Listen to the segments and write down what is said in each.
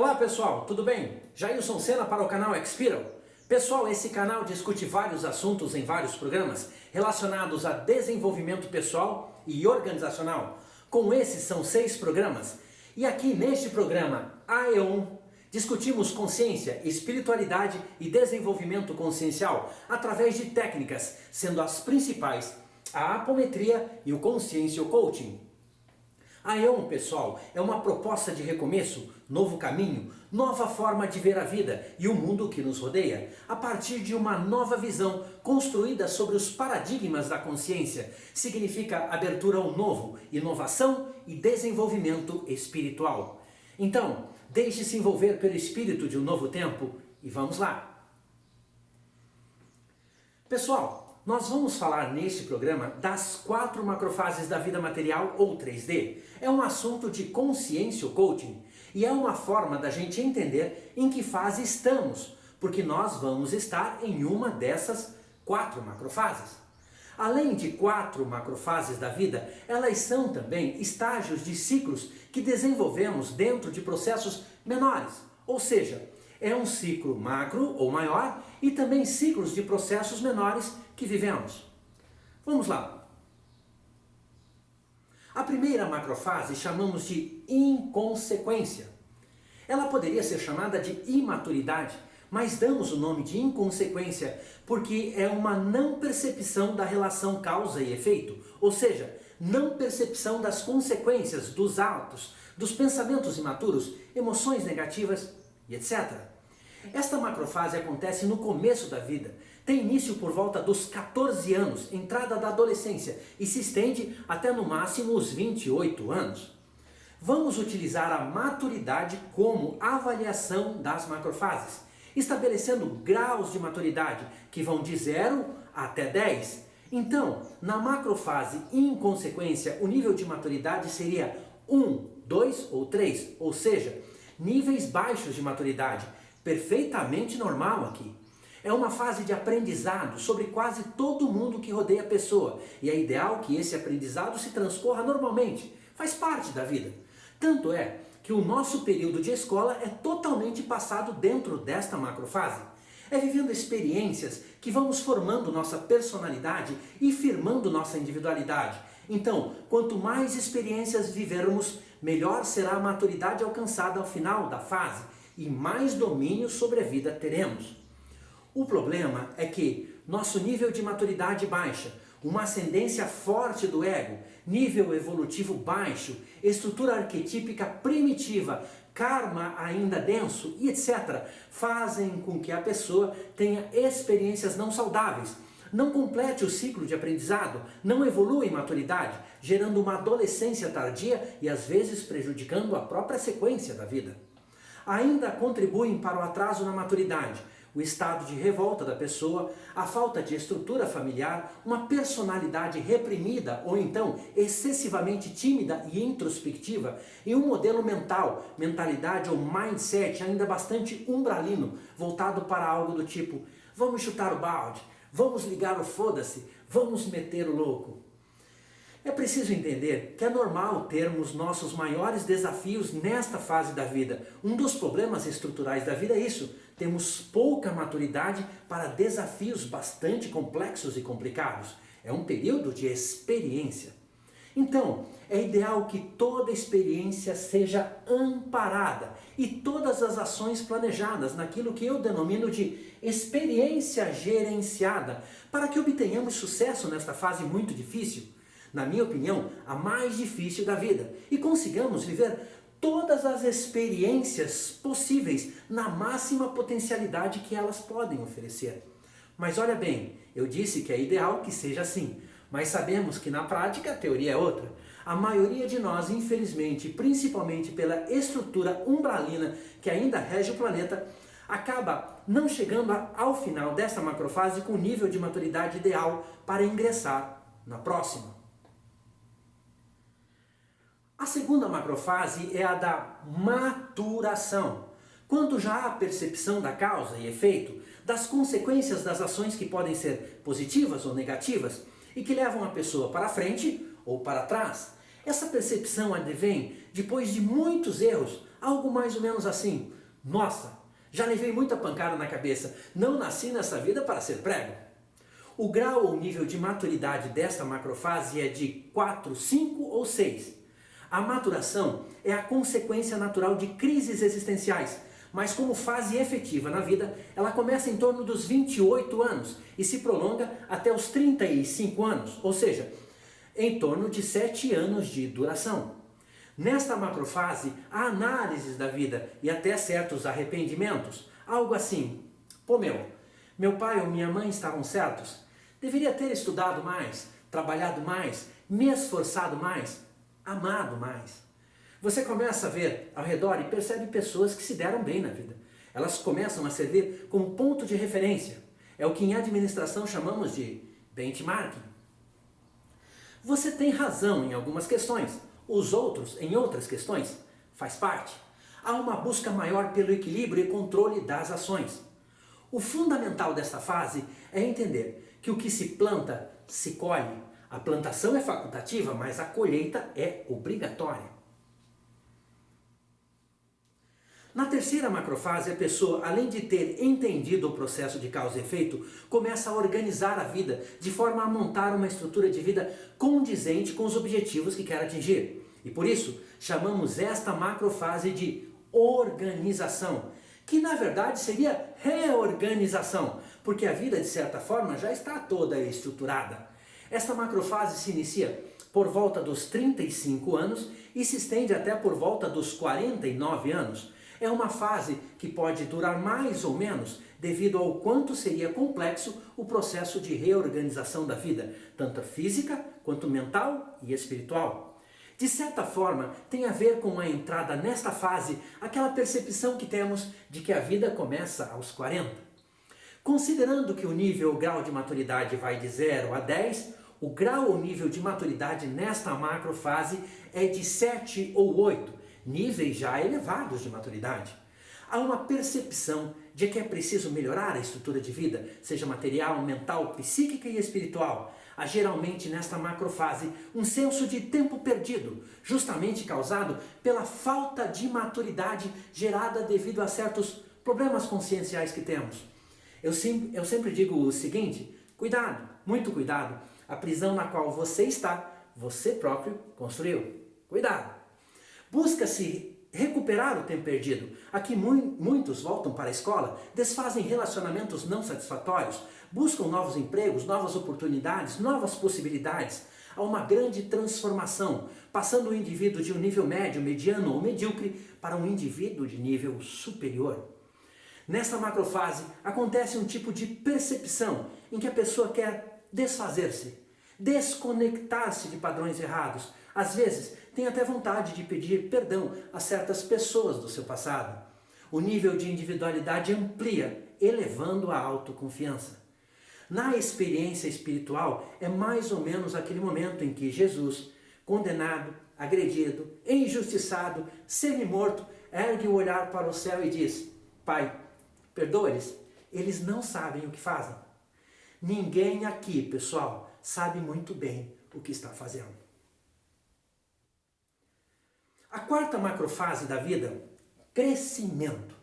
Olá pessoal, tudo bem? Jailson Sena para o canal Expiral. Pessoal, esse canal discute vários assuntos em vários programas relacionados a desenvolvimento pessoal e organizacional. Com esses são 6 programas. E aqui neste programa AE1 discutimos consciência, espiritualidade e desenvolvimento consciencial através de técnicas, sendo as principais a apometria e o Consciência Coaching. A AE1, pessoal, é uma proposta de recomeço, novo caminho, nova forma de ver a vida e o mundo que nos rodeia, a partir de uma nova visão construída sobre os paradigmas da consciência. Significa abertura ao novo, inovação e desenvolvimento espiritual. Então, deixe-se envolver pelo espírito de um novo tempo e vamos lá! Pessoal, nós vamos falar neste programa das 4 macrofases da vida material ou 3D. É um assunto de consciência coaching e é uma forma da gente entender em que fase estamos, porque nós vamos estar em uma dessas 4 macrofases. Além de 4 macrofases da vida, elas são também estágios de ciclos que desenvolvemos dentro de processos menores, ou seja, é um ciclo macro ou maior e também ciclos de processos menores que vivemos. Vamos lá. A primeira macrofase chamamos de inconsequência. Ela poderia ser chamada de imaturidade, mas damos o nome de inconsequência porque é uma não percepção da relação causa e efeito, ou seja, não percepção das consequências dos atos, dos pensamentos imaturos, emoções negativas e etc. Esta macrofase acontece no começo da vida, tem início por volta dos 14 anos, entrada da adolescência, e se estende até no máximo os 28 anos. Vamos utilizar a maturidade como avaliação das macrofases, estabelecendo graus de maturidade que vão de 0 até 10. Então, na macrofase inconsequência, o nível de maturidade seria 1, 2 ou 3, ou seja, níveis baixos de maturidade, perfeitamente normal aqui. É uma fase de aprendizado sobre quase todo mundo que rodeia a pessoa, e é ideal que esse aprendizado se transcorra normalmente, faz parte da vida. Tanto é que o nosso período de escola é totalmente passado dentro desta macrofase. É vivendo experiências que vamos formando nossa personalidade e firmando nossa individualidade. Então, quanto mais experiências vivermos, melhor será a maturidade alcançada ao final da fase e mais domínio sobre a vida teremos. O problema é que nosso nível de maturidade baixa, uma ascendência forte do ego, nível evolutivo baixo, estrutura arquetípica primitiva, karma ainda denso e etc. fazem com que a pessoa tenha experiências não saudáveis, não complete o ciclo de aprendizado, não evolua em maturidade, gerando uma adolescência tardia e às vezes prejudicando a própria sequência da vida. Ainda contribuem para o atraso na maturidade, o estado de revolta da pessoa, a falta de estrutura familiar, uma personalidade reprimida ou então excessivamente tímida e introspectiva e um modelo mental, mentalidade ou mindset ainda bastante umbralino, voltado para algo do tipo: vamos chutar o balde, vamos ligar o foda-se, vamos meter o louco. É preciso entender que é normal termos nossos maiores desafios nesta fase da vida. Um dos problemas estruturais da vida é isso. Temos pouca maturidade para desafios bastante complexos e complicados. É um período de experiência. Então, é ideal que toda experiência seja amparada e todas as ações planejadas naquilo que eu denomino de experiência gerenciada, para que obtenhamos sucesso nesta fase muito difícil. Na minha opinião, a mais difícil da vida, e consigamos viver todas as experiências possíveis na máxima potencialidade que elas podem oferecer. Mas olha bem, eu disse que é ideal que seja assim, mas sabemos que na prática a teoria é outra. A maioria de nós, infelizmente, principalmente pela estrutura umbralina que ainda rege o planeta, acaba não chegando ao final dessa macrofase com o nível de maturidade ideal para ingressar na próxima. A segunda macrofase é a da maturação, quando já há a percepção da causa e efeito, das consequências das ações que podem ser positivas ou negativas e que levam a pessoa para frente ou para trás. Essa percepção advém depois de muitos erros, Algo mais ou menos assim: nossa, já levei muita pancada na cabeça, não nasci nessa vida para ser prego. O grau ou nível de maturidade desta macrofase é de 4, 5 ou 6. A maturação é a consequência natural de crises existenciais, mas como fase efetiva na vida, ela começa em torno dos 28 anos e se prolonga até os 35 anos, ou seja, em torno de 7 anos de duração. Nesta macrofase, há análises da vida e até certos arrependimentos. Algo assim: pô meu pai ou minha mãe estavam certos? Deveria ter estudado mais, trabalhado mais, me esforçado mais, amado mais. Você começa a ver ao redor e percebe pessoas que se deram bem na vida. Elas começam a servir como ponto de referência. É o que em administração chamamos de benchmarking. Você tem razão em algumas questões, os outros em outras questões. Faz parte. Há uma busca maior pelo equilíbrio e controle das ações. O fundamental desta fase é entender que o que se planta, se colhe. A plantação é facultativa, mas a colheita é obrigatória. Na terceira macrofase, a pessoa, além de ter entendido o processo de causa e efeito, começa a organizar a vida de forma a montar uma estrutura de vida condizente com os objetivos que quer atingir. E por isso, chamamos esta macrofase de organização, que na verdade seria reorganização, porque a vida, de certa forma, já está toda estruturada. Esta macrofase se inicia por volta dos 35 anos e se estende até por volta dos 49 anos. É uma fase que pode durar mais ou menos devido ao quanto seria complexo o processo de reorganização da vida, tanto física quanto mental e espiritual. De certa forma, tem a ver com a entrada nesta fase, aquela percepção que temos de que a vida começa aos 40. Considerando que o nível ou grau de maturidade vai de 0 a 10, o grau ou nível de maturidade nesta macrofase é de 7 ou 8. Níveis já elevados de maturidade. Há uma percepção de que é preciso melhorar a estrutura de vida, seja material, mental, psíquica e espiritual. Há geralmente nesta macrofase um senso de tempo perdido, justamente causado pela falta de maturidade gerada devido a certos problemas conscienciais que temos. Eu sempre digo o seguinte: cuidado, muito cuidado, a prisão na qual você está, você próprio construiu. Cuidado! Busca-se recuperar o tempo perdido. Aqui muitos voltam para a escola, desfazem relacionamentos não satisfatórios, buscam novos empregos, novas oportunidades, novas possibilidades. Há uma grande transformação, passando o indivíduo de um nível médio, mediano ou medíocre para um indivíduo de nível superior. Nesta macrofase acontece um tipo de percepção em que a pessoa quer desfazer-se, desconectar-se de padrões errados. Às vezes, tem até vontade de pedir perdão a certas pessoas do seu passado. O nível de individualidade amplia, elevando a autoconfiança. Na experiência espiritual, é mais ou menos aquele momento em que Jesus, condenado, agredido, injustiçado, semi-morto, ergue o olhar para o céu e diz: Pai, perdoa-lhes, eles não sabem o que fazem. Ninguém aqui, pessoal, sabe muito bem o que está fazendo. A quarta macrofase da vida, crescimento,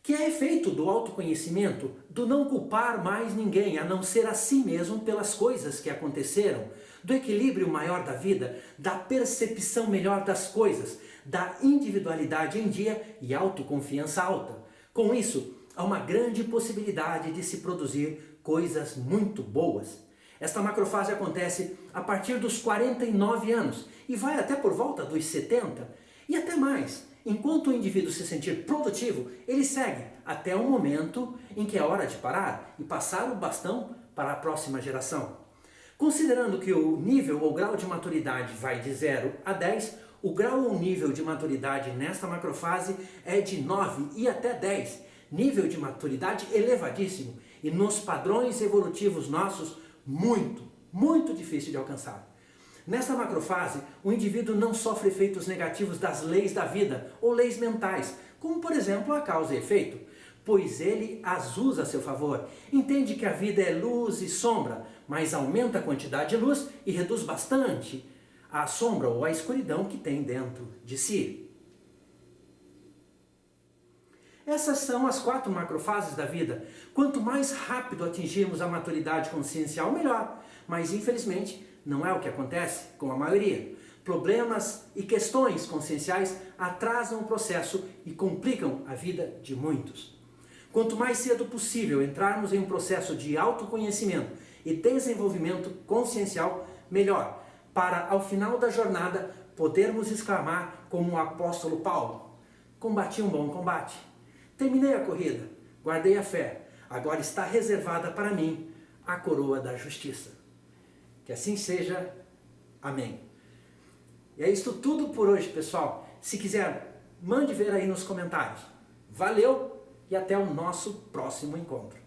que é efeito do autoconhecimento, do não culpar mais ninguém, a não ser a si mesmo pelas coisas que aconteceram, do equilíbrio maior da vida, da percepção melhor das coisas, da individualidade em dia e autoconfiança alta. Com isso, há uma grande possibilidade de se produzir coisas muito boas. Esta macrofase acontece a partir dos 49 anos e vai até por volta dos 70 e até mais. Enquanto o indivíduo se sentir produtivo, ele segue até o momento em que é hora de parar e passar o bastão para a próxima geração. Considerando que o nível ou grau de maturidade vai de 0 a 10, o grau ou nível de maturidade nesta macrofase é de 9 e até 10. Nível de maturidade elevadíssimo e nos padrões evolutivos nossos, muito difícil de alcançar. Nessa macrofase, o indivíduo não sofre efeitos negativos das leis da vida ou leis mentais, como por exemplo a causa e efeito, pois ele as usa a seu favor. Entende que a vida é luz e sombra, mas aumenta a quantidade de luz e reduz bastante a sombra ou a escuridão que tem dentro de si. Essas são as 4 macrofases da vida. Quanto mais rápido atingirmos a maturidade consciencial, melhor. Mas, infelizmente, não é o que acontece com a maioria. Problemas e questões conscienciais atrasam o processo e complicam a vida de muitos. Quanto mais cedo possível entrarmos em um processo de autoconhecimento e desenvolvimento consciencial, melhor, para, ao final da jornada, podermos exclamar como o apóstolo Paulo: combati um bom combate, terminei a corrida, guardei a fé, agora está reservada para mim a coroa da justiça. Que assim seja. Amém. E é isso tudo por hoje, pessoal. Se quiser, mande ver aí nos comentários. Valeu e até o nosso próximo encontro.